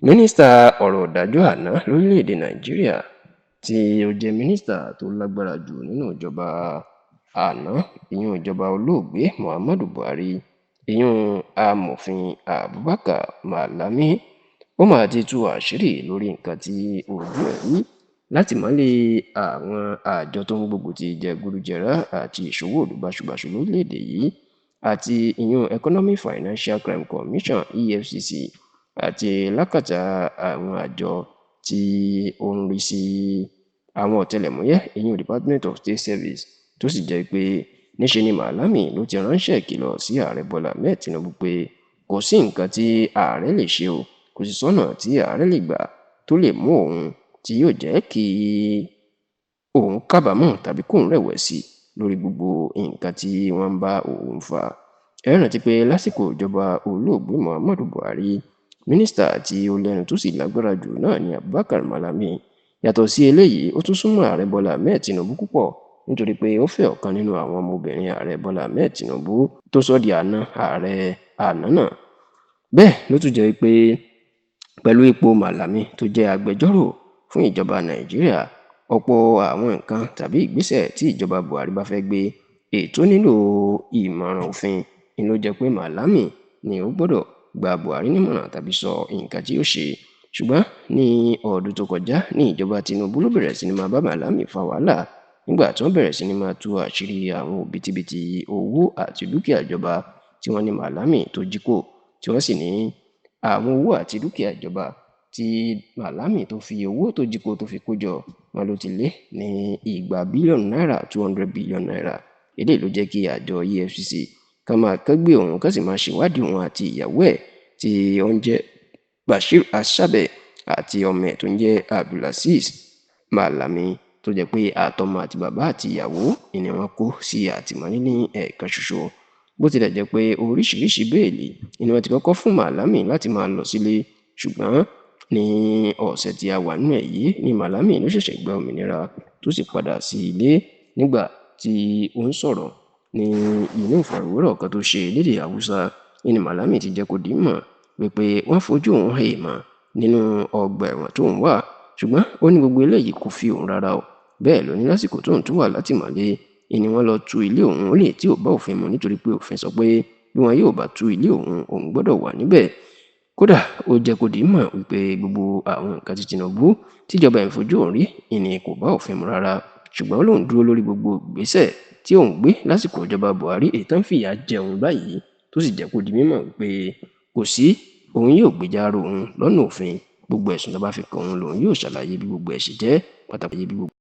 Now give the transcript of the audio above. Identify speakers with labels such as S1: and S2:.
S1: Mínísítà ọ̀rọ̀ ìdájọ́ àná lórílẹ̀‐èdè Nàìjíríà tí ó jẹ́ mínísítà tó lágbára jù nínú ìjọba àná ìyún ìjọba olóògbé Muhammadu Buhari ìyún amòfin Abubakar Malami ó mà ti tú àṣírí lórí nǹkan tí ojú ẹ̀ rí látìmọ́lé àwọn àjọ tó ń gbógun ti jẹgúdújẹrá àti ìṣòwò ìlú báṣubàṣu lórílẹ̀‐èdè yìí àti ìyún Economic Financial Crime Commission EFCC àti lákàtà àwọn àjọ tí ó ń rí sí àwọn ọ̀tẹlẹ̀múyẹ́ ìyún Department of State Service tó sì jẹ́ pé níṣe ni Malami ló ti ránṣẹ́ ìkìlọ̀ sí ààrẹ Bọ́lá Ahmed Tinubu pé kò sí nǹkan tí ààrẹ lè ṣe o kò sí sọ́nà tí ààrẹ lè gbà tó lè mú òun tí yóò jẹ́ kí òun kábàámọ̀ tàbí kóun rẹ̀wẹ̀sì lórí gbogbo nǹkan tí wọ́n ń bá òun fà. Ẹ rántí pé lásìkò ìjọba olóògbé Muhammadu Buhari mínísítà tí ó lẹ́nu tó sì lágbára jù náà ni Abubakar Malami. Yàtọ̀ sí eléyìí ó tún súnmọ́ ààrẹ Bọ́lá Ahmed Tinubu púpọ̀ nítorí pé ó fẹ́ ọ̀kan nínú àwọn ọmọbìnrin ààrẹ Bọ́lá Ahmed Tinubu tó sọ di àna ààrẹ àná náà. Bẹ́ẹ̀ ló tún jẹ́ pé pẹ̀lú ipò Malami tó jẹ́ agbẹjọ́rò fún ìjọba Nàìjíríà ọ̀pọ̀ àwọn nǹkan tàbí ìgbésẹ̀ tí ìjọba Buhari bá fẹ́ gbé ètò nílò ìmọ̀ràn òfin ni ló jẹ́ pé Malami ni ó gbọ́dọ̀ gba Buhari nímọ̀ràn tàbí sọ nǹkan tí yóò ṣe. Ṣùgbọ́n ní ọdún tó kọjá ní ìjọba Tinubu ló bẹ̀rẹ̀ sí ní máa bá Malami fa wàhálà nígbà tí wọ́n bẹ̀rẹ̀ sí ní máa tú àṣírí àwọn òbítíbitì owó àti dúkìá ìjọba tí wọ́n ní Malami tó jí kó tí wọ́n sì ní àwọn owó àti dúkìá ìjọba tí Malami tó fi owó tó jí kó tó fi kó jọ wọn ló ti lé ní igba bílíọ̀nù náírà 200 bílíọ̀nù náírà. Eléyìí ló jẹ́ kí àjọ EFCC kan máa kẹ́gbé òun kan sì máa ṣèwádìí òun àti ìyàwó ẹ̀ tí ó ń jẹ́ Bashir Ashabe àti ọmọ ẹ̀ tó ń jẹ́ Abdulazeez Malami tó jẹ́ pé àtọmọ àti bàbá àti ìyàwó ni wọ́n kó sí àtìmọ́lé ní ẹ̀ẹ̀kan ṣoṣo. Bó tilẹ̀ jẹ́ pé oríṣiríṣi béèlì ni wọ́n ti kọ́kọ́ fún Malami láti máa lọ sílé ṣùgbọ́n ní ọ̀sẹ̀ tí a wà nínú ẹ̀ yìí ni Malami ló ṣẹ̀ṣẹ̀ gba òmìnira tó sì padà sí ilé nígbà tí ó ń sọ̀rọ̀ ní inú ìfọ̀rọ̀wérọ̀ kan tó ṣe lédè Haúsá ní Malami ti jẹ́ kó di mọ̀ wípé wọ́n fojú òun èèmọ̀ nínú ọgbà ẹ̀wọ̀n tó ń wà ṣùgbọ́n ó ní gbogbo eléyìí kò fi òun rárá o. Bẹ́ẹ̀ ló ní lásìkò tóun tún wà látìmọ́lé ni wọ́n lọ tú ilé òun ó lè tí ò bá òfin mu nítorí pé òfin sọ pé bí wọn yóò bá tú ilé òun gbọ́dọ̀ wà níbẹ̀. Kódà ó jẹ́ kó di mọ̀ wípé gbogbo àwọn nǹkan tí Tinubu tíjọba ẹ̀ ń fojú òun rí ni kò bá òfin mu rárá ṣùgbọ́n lòun dúró lórí gbogbo ìgbésẹ̀ tí òun gbé lásìkò ìjọba Buhari èyí tán fìyà jẹun báyìí tó sì jẹ́ kó di mímọ̀ wípé kò sí òun yóò gbèjà ara òun lọ́nà òfin gbogbo ẹ̀sùn tó bá fi kàn òun lòun yóò ṣàlàyé bí gbogbo ẹ̀ ṣe jẹ́ pàtàkì bí gbogbo